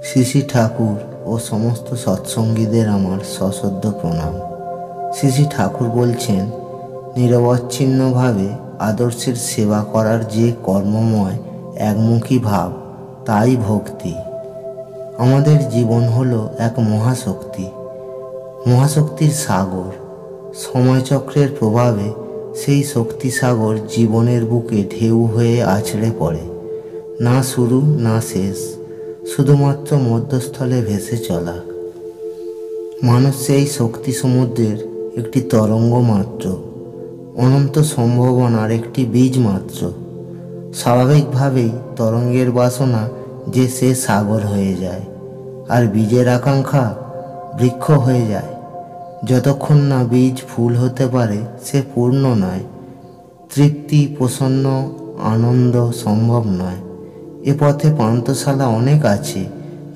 শ্রী শ্রী ঠাকুর ও সমস্ত সৎসঙ্গীদের আমার সশ্রদ্ধ প্রণাম। শ্রী শ্রী ঠাকুর বলছেন, নিরবচ্ছিন্নভাবে আদর্শের সেবা করার যে কর্মময় একমুখী ভাব, তাই ভক্তি। আমাদের জীবন হলো এক মহাশক্তি, মহাশক্তির সাগর। সময়চক্রের প্রভাবে সেই শক্তি সাগর জীবনের বুকে ঢেউ হয়ে আছড়ে পড়ে, না শুরু না শেষ, শুধুমাত্র মধ্যস্থলে ভেসে চলা। মানুষ সেই শক্তি সমুদ্রের একটি তরঙ্গ মাত্র, অনন্ত সম্ভাবনার একটি বীজ মাত্র। স্বাভাবিকভাবেই তরঙ্গের বাসনা যে সে সাগর হয়ে যায়, আর বীজের আকাঙ্ক্ষা বৃক্ষ হয়ে যায়। যতক্ষণ না বীজ ফুল হতে পারে, সে পূর্ণ নয়, তৃপ্তি, প্রসন্ন, আনন্দ সম্ভব নয়। এ পথে পান্থশালা অনেক আছে,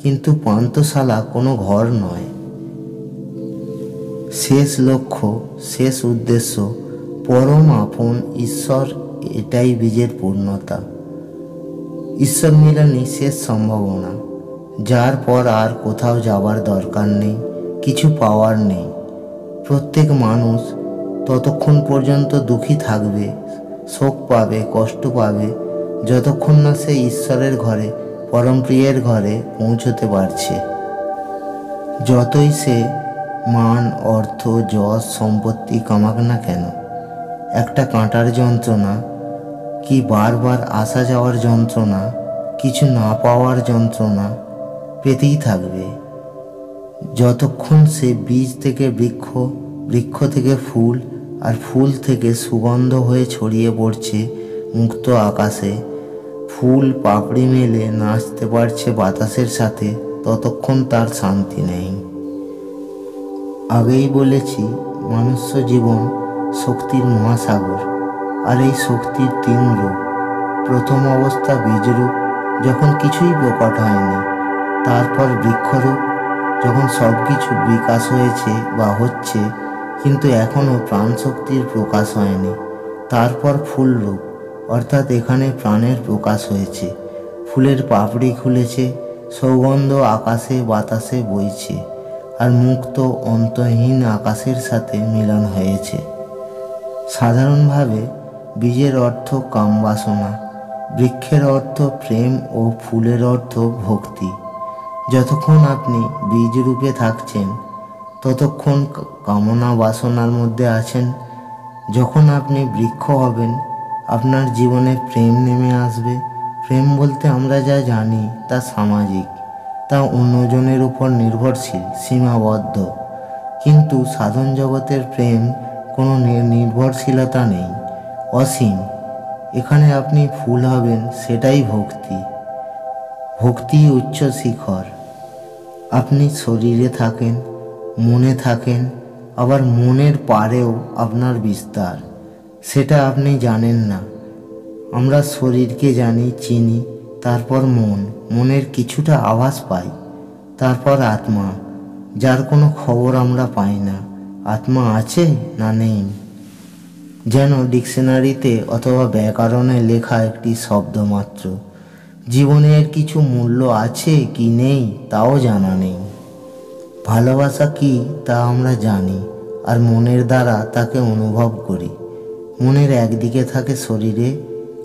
কিন্তু পান্থশালা কোনো ঘর নয়। শেষ লক্ষ্য, শেষ উদ্দেশ্য, পরম আপন ঈশ্বর, এটাই বীজের পূর্ণতা। ঈশ্বর মিলনই শেষ সম্ভাবনা, যার পর আর কোথাও যাবার দরকার নেই, কিছু পাওয়ার নেই। প্রত্যেক মানুষ ততক্ষণ পর্যন্ত দুঃখী থাকবে, শোক পাবে, কষ্ট পাবে, যতক্ষণ না সে ঈশ্বরের ঘরে, পরমপ্রিয়ের ঘরে পৌঁছতে পারছে। যতই সে মান, অর্থ, যশ, সম্পত্তি কামাক না কেন, একটা কাঁটার যন্ত্রণা, কি বারবার আসা যাওয়ার যন্ত্রণা, কিছু না পাওয়ার যন্ত্রণা পেতেই থাকবে। যতক্ষণ সে বীজ থেকে বৃক্ষ, বৃক্ষ থেকে ফুল, আর ফুল থেকে সুগন্ধ হয়ে ছড়িয়ে পড়ছে মুক্ত আকাশে, ফুল পাপড়ি মেলে নাচতে পারছে বাতাসের সাথে, ততক্ষণ তার শান্তি নেই। আগেই বলেছি, মনুষ্য জীবন শক্তির মহাসাগর, আর এই শক্তির তিন রূপ। প্রথম অবস্থা বীজরূপ, যখন কিছুই প্রকট হয়নি। তারপর বৃক্ষরূপ, যখন সব কিছু বিকাশ হয়েছে বা হচ্ছে, কিন্তু এখনও প্রাণশক্তির প্রকাশ হয়নি। তারপর ফুলরূপ, অর্থাৎ এখানে প্রাণের প্রকাশ হয়েছে, ফুলের পাপড়ি খুলেছে, সৌগন্ধ আকাশে বাতাসে বইছে, আর মুক্ত অন্তহীন আকাশের সাথে মিলন হয়েছে। সাধারণভাবে বীজের অর্থ কামবাসনা, বৃক্ষের অর্থ প্রেম ও ফুলের অর্থ ভক্তি। যতক্ষণ আপনি বীজ রূপে থাকছেন, ততক্ষণ কামনা বাসনার মধ্যে আছেন। যখন আপনি বৃক্ষ হবেন, আপনার জীবনে প্রেম নেমে আসবে। প্রেম বলতে আমরা যা জানি তা সামাজিক, তা অন্যজনের উপর নির্ভরশীল, সীমাবদ্ধ। কিন্তু সাধন জগতের প্রেম কোনো নির্ভরশীলতা নেই, অসীম। এখানে আপনি ফুল হবেন, সেটাই ভক্তি। ভক্তি উচ্চ শিখর। আপনি শরীরে থাকেন, মনে থাকেন, আবার মনের পারেও আপনার বিস্তার, সেটা আপনি জানেন না। আমরা শরীরকে জানি, চিনি, তারপর মন, মনের কিছুটা আভাস পাই, তারপর আত্মা, যার কোনো খবর আমরা পাই না। আত্মা আছে না নেই, যেন ডিকশনারিতে অথবা ব্যাকরণে লেখা একটি শব্দ মাত্র। জীবনের কিছু মূল্য আছে কি নেই, তাও জানা নেই। ভালোবাসা কি তা আমরা জানি, আর মনের দ্বারা তাকে অনুভব করি। মনের একদিকে থাকে শরীরে,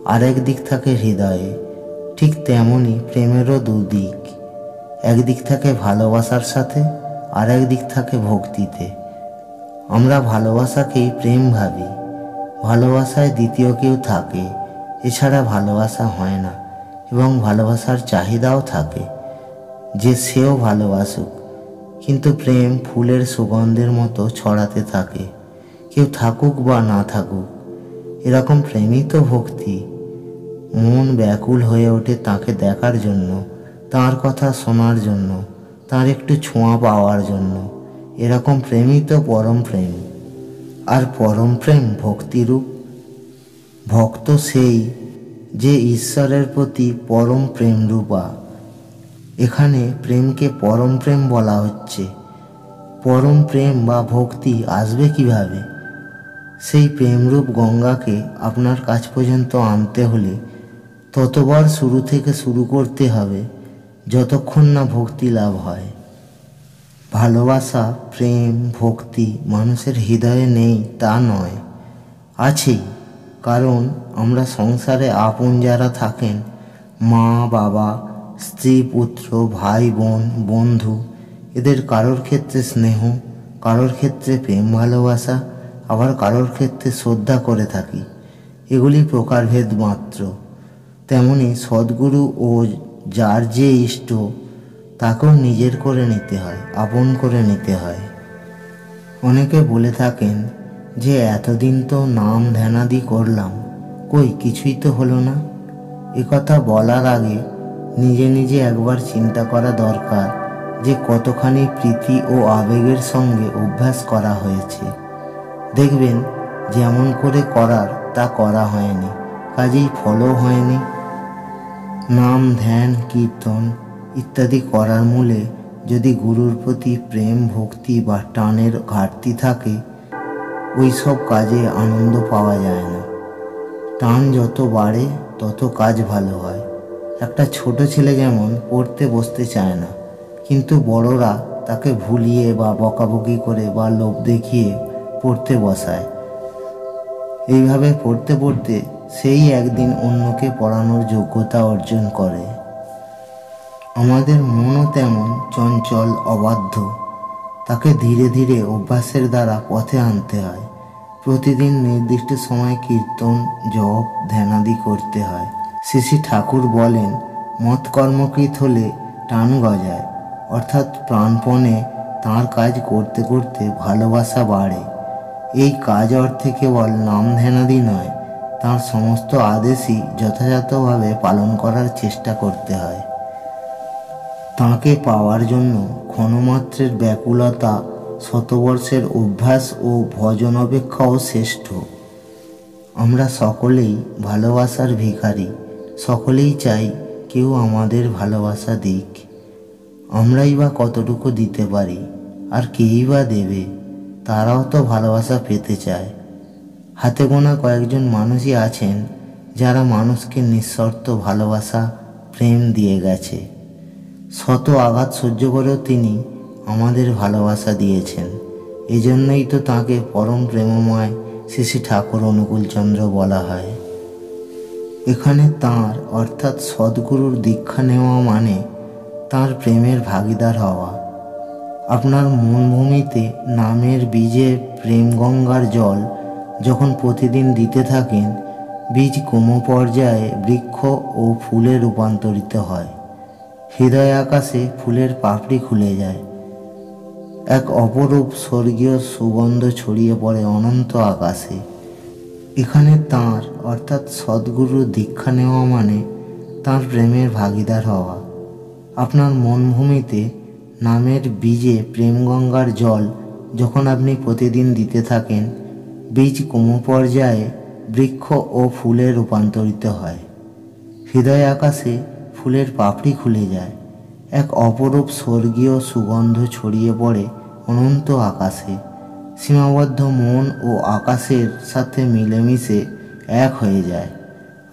আরেক দিক থাকে হৃদয়ে। ঠিক তেমনই প্রেমেরও দুদিক, একদিক থাকে ভালোবাসার সাথে, আর একদিক থাকে ভক্তিতে। আমরা ভালোবাসাকেই প্রেম ভাবি। ভালোবাসায় দ্বিতীয় কেউ থাকে, এছাড়া ভালোবাসা হয় না। এবং ভালোবাসার চাহিদাও থাকে যে সেও ভালোবাসুক, কিন্তু প্রেম ফুলের সুগন্ধের মতো ছড়াতে থাকে, কেউ থাকুক বা না থাকুক। এরকম প্রেমই তো ভক্তি। মন ব্যাকুল হয়ে ওঠে তাকে দেখার জন্য, তার কথা শোনার জন্য, তার একটু ছোঁয়া পাওয়ার জন্য। এরকম প্রেমই তো পরম প্রেম। আর পরম প্রেম ভক্তিরূপ। ভক্ত সেই যে ঈশ্বরের প্রতি পরম প্রেমরূপা। এখানে প্রেমকে পরম প্রেম বলা হচ্ছে। পরম প্রেম বা ভক্তি আসবে কিভাবে? সেই প্রেমরূপ গঙ্গাকে আপনার কাছ পর্যন্ত আনতে হলে ততবার শুরু থেকে শুরু করতে হবে যতক্ষণ না ভক্তি লাভ হয়। ভালোবাসা, প্রেম, ভক্তি মানুষের হৃদয়ে নেই তা নয়, আছেই। কারণ আমরা সংসারে আপন যারা থাকেন, মা বাবা, স্ত্রী পুত্র, ভাই বোন, বন্ধু, এদের কারোর ক্ষেত্রে স্নেহ, কারোর ক্ষেত্রে প্রেম ভালোবাসা, আবার কারোর ক্ষেত্রে শ্রদ্ধা করে থাকি। এগুলি প্রকারভেদ মাত্র। তেমনি সদ্গুরু ও যার যে ইষ্ট তাকেও নিজের করে নিতে হয়, আপন করে নিতে হয়। অনেকে বলে থাকেন যে এতদিন তো নাম ধ্যানাদি করলাম, কই কিছুই তো হলো না। একথা বলার আগে নিজে নিজে একবার চিন্তা করা দরকার যে কতখানি প্রীতি ও আবেগের সঙ্গে অভ্যাস করা হয়েছে। দেখবেন যেমন করে করার তা করা হয়নি, কাজেই ফলও হয়নি। নাম, ধ্যান, কীর্তন ইত্যাদি করার মূলে যদি গুরুর প্রতি প্রেম, ভক্তি বা টানের ঘাটতি থাকে, ওই সব কাজে আনন্দ পাওয়া যায় না। টান যত বাড়ে তত কাজ ভালো হয়। একটা ছোট ছেলে যেমন পড়তে বসতে চায় না, কিন্তু বড়রা তাকে ভুলিয়ে বা বকাবকি করে বা লোভ দেখিয়ে পড়তে বসায়। এইভাবে পড়তে পড়তে সেই একদিন অন্যকে পড়ানোর যোগ্যতা অর্জন করে। আমাদের মনও তেমন চঞ্চল, অবাধ্য। তাকে ধীরে ধীরে অভ্যাসের দ্বারা পথে আনতে হয়। প্রতিদিন নির্দিষ্ট সময় কীর্তন, জপ, ধ্যানাদি করতে হয়। শ্রী শ্রী ঠাকুর বলেন, মৎ কর্মকৃত হলে টান গজায়, অর্থাৎ প্রাণপণে তাঁর কাজ করতে করতে ভালোবাসা বাড়ে। এই কাজ অর্থে কেবল নাম ধ্যানাদি নয়, তাঁর সমস্ত আদেশই যথাযথভাবে পালন করার চেষ্টা করতে হয়। তাঁকে পাওয়ার জন্য ক্ষণমাত্রের ব্যাকুলতা শতবর্ষের অভ্যাস ও ভজন অপেক্ষাও শ্রেষ্ঠ। আমরা সকলেই ভালোবাসার ভিখারি, সকলেই চাই কেউ আমাদের ভালোবাসা দিক। আমরাই বা কতটুকু দিতে পারি, আর কেই বা দেবে? তারাও তো ভালোবাসা পেতে চায়। হাতে গোনা কয়েকজন মানুষই আছেন যারা মানুষকে নিঃশর্ত ভালোবাসা, প্রেম দিয়ে গেছে। শত আঘাত সহ্য করেও তিনি আমাদের ভালোবাসা দিয়েছেন। এজন্যই তো তাঁকে পরম প্রেমময় শ্রী শ্রী ঠাকুর অনুকূলচন্দ্র বলা হয়। এখানে তাঁর অর্থাৎ সদ্গুরুর দীক্ষা নেওয়া মানে তাঁর প্রেমের ভাগীদার হওয়া। আপনার মনভূমিতে নামের বীজে প্রেম গঙ্গার জল যখন প্রতিদিন দিতে থাকেন, বীজ ক্রমপর্যায়ে বৃক্ষ ও ফুলে রূপান্তরিত হয়। হৃদয় আকাশে ফুলের পাপড়ি খুলে যায়। এক অপরূপ স্বর্গীয় সুগন্ধ ছড়িয়ে পড়ে অনন্ত আকাশে। এখানে তাঁর অর্থাৎ সদ্গুরুর দীক্ষা নেওয়া মানে তাঁর প্রেমের ভাগীদার হওয়া। আপনার মনভূমিতে নামের বীজে প্রেমগঙ্গার জল যখন আপনি প্রতিদিন দিতে থাকেন, বীজ ক্রমপর্যায়ে বৃক্ষ ও ফুলে রূপান্তরিত হয়। হৃদয় আকাশে ফুলের পাপড়ি খুলে যায়। এক অপরূপ স্বর্গীয় সুগন্ধ ছড়িয়ে পড়ে অনন্ত আকাশে। সীমাবদ্ধ মন ও আকাশের সাথে মিলেমিশে এক হয়ে যায়।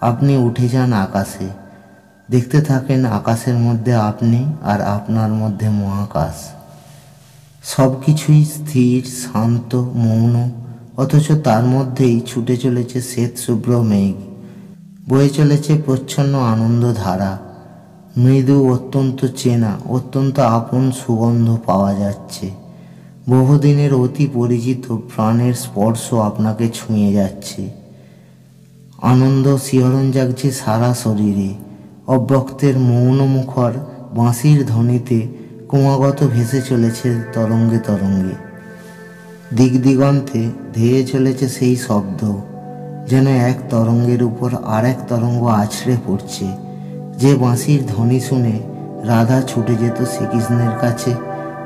আপনি উঠে যান আকাশে, দেখতে থাকেন আকাশের মধ্যে আপনি আর আপনার মধ্যে মহাকাশ। সব কিছুই স্থির, শান্ত, মৌন, অথচ তার মধ্যেই ছুটে চলেছে শ্বেত শুভ্র মেঘ, বয়ে চলেছে প্রচ্ছন্ন আনন্দ ধারা। মৃদু, অত্যন্ত চেনা, অত্যন্ত আপন সুগন্ধ পাওয়া যাচ্ছে। বহুদিনের অতি পরিচিত প্রাণের স্পর্শ আপনাকে ছুঁয়ে যাচ্ছে। আনন্দ শিহরণ জাগছে সারা শরীরে। অব্যক্তের মৌন মুখর বাঁশির ধ্বনিতে ক্রমাগত ভেসে চলেছে তরঙ্গে তরঙ্গে। দিক দিগন্তে ধেয়ে চলেছে সেই শব্দ, যেন এক তরঙ্গের উপর আর এক তরঙ্গ আছড়ে পড়ছে। যে বাঁশির ধ্বনি শুনে রাধা ছুটে যেত শ্রীকৃষ্ণের কাছে,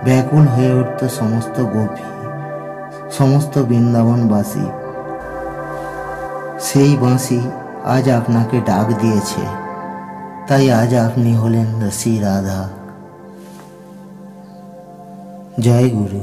ব্যাকুল হয়ে উঠত সমস্ত গোপী, সমস্ত বৃন্দাবনবাসী। সেই বাঁশি আজ আপনাকে ডাক দিয়েছে, তাই আজ আপনি হলেন শ্রী রাধা। জয় গুরু।